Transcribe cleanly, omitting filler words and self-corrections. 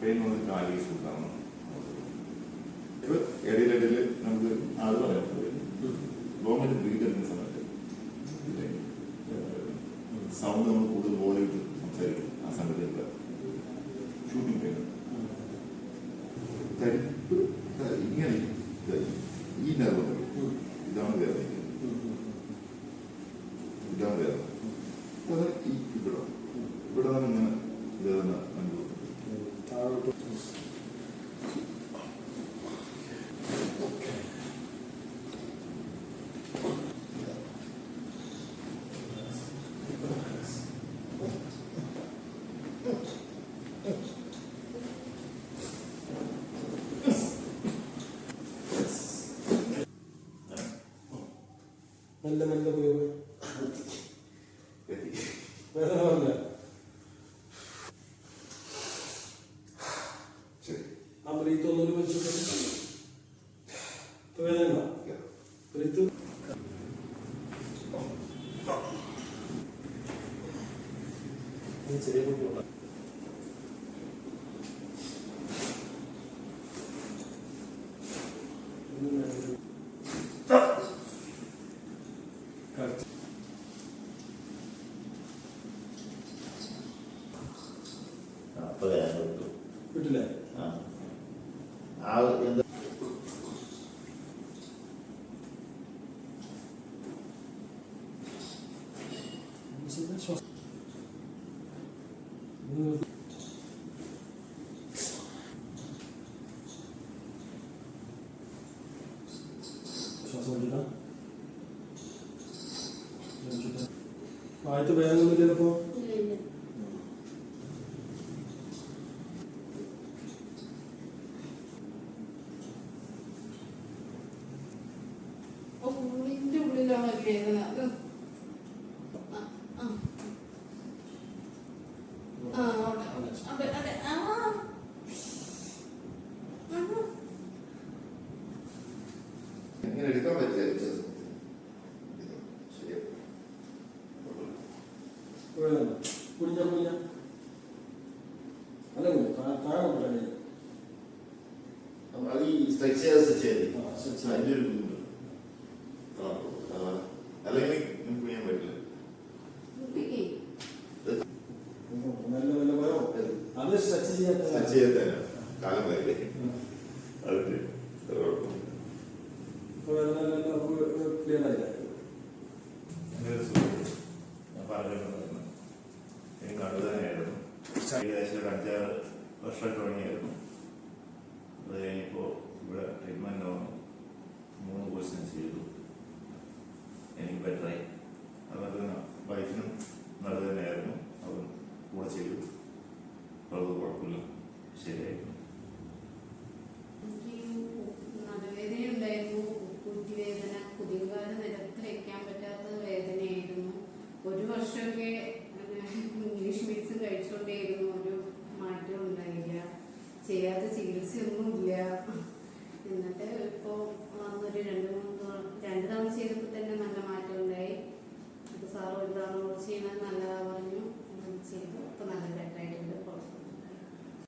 Pain വന്നിട്ട് കാലി സൂട്ടാണ്. ഇപ്പൊ ഇടയിലിടയിൽ നമുക്ക് അത് പറയാം, ഗവൺമെന്റ് ബ്രീത്ത് എടുക്കുന്ന സമയത്ത് സൗണ്ട് നമ്മൾ കൂടുതൽ വോളിയം സംസാരിക്കും. ആ സമയത്ത് ഷൂട്ടിംഗ് പെയിൻ ഇങ്ങനെ ഈ നെർവ് ഇതാണ് വേദന, ഇതാണ് വേദന. ഇവിടെ നിന്ന് ഇങ്ങനെ വേദന അനുഭവപ്പെട്ടു. നല്ല നല്ല ഉപയോഗം വേദന പറഞ്ഞ നമ്മൾ ഈ തൊണ്ണൂറ് മനുഷ്യർ വേദന ചെറിയ കുട്ടിയുള്ള വീട്ടിലെ ശ്വാസം ആദ്യത്തെ വേദന ചിലപ്പോ ഇങ്ങനെ എടുക്കാൻ പറ്റില്ല. കുടിഞ്ഞ കുടിഞ്ഞ അല്ല താഴെ അത് ഈ സ്ട്രെച്ച് ചെയ്ത് അതിൻ്റെ ഒരു ബുദ്ധിമുട്ട്. അല്ലെങ്കിൽ നമുക്ക് ചെയ്യാൻ പറ്റില്ല. അത് സ്ട്രെച്ച് ചെയ്യാൻ കാലം വരില്ലേ അതിന് കുഴപ്പമില്ല. ക്ലിയർ ആയില്ല. ഞാൻ പറഞ്ഞിട്ടുണ്ടായിരുന്നു, എനിക്ക് കണ്ടുതന്നെയായിരുന്നു. ഏകദേശം ഒരു 5-6 വർഷം തുടങ്ങിയായിരുന്നു. അത് കഴിഞ്ഞപ്പോൾ ഇവിടെ ട്രീറ്റ്മെൻറ്റ് വന്നു. 3 കോഴ്സ് ഞാൻ ചെയ്തു. എനിക്ക് ബെറ്ററായി. അതുപോലെ വൈഫിനും നല്ലത് തന്നെയായിരുന്നു, അവൻ കൂടെ ചെയ്തു. അപ്പോൾ അത് കുഴപ്പമില്ല, ശരിയായിരുന്നു. വേദന കുതികാല നിലത്ത് വെക്കാൻ പറ്റാത്ത വേദനയായിരുന്നു. 1 വർഷമൊക്കെ ഇംഗ്ലീഷ് മെഡിസിൻ കഴിച്ചുകൊണ്ടേയിരുന്നു. ഒരു മാറ്റം ഉണ്ടായില്ല, ചെയ്യാത്ത ചികിത്സയൊന്നുമില്ല. എന്നിട്ട് ഇപ്പോൾ വന്നൊരു 2 തവണ ചെയ്തപ്പോൾ തന്നെ നല്ല മാറ്റം ഉണ്ടായി. അപ്പോൾ സാറ് 1 തവണ ചെയ്യണത് നല്ലതാ പറഞ്ഞു, ചെയ്തു. അപ്പോൾ നല്ല ബെറ്ററായിട്ടുണ്ട്.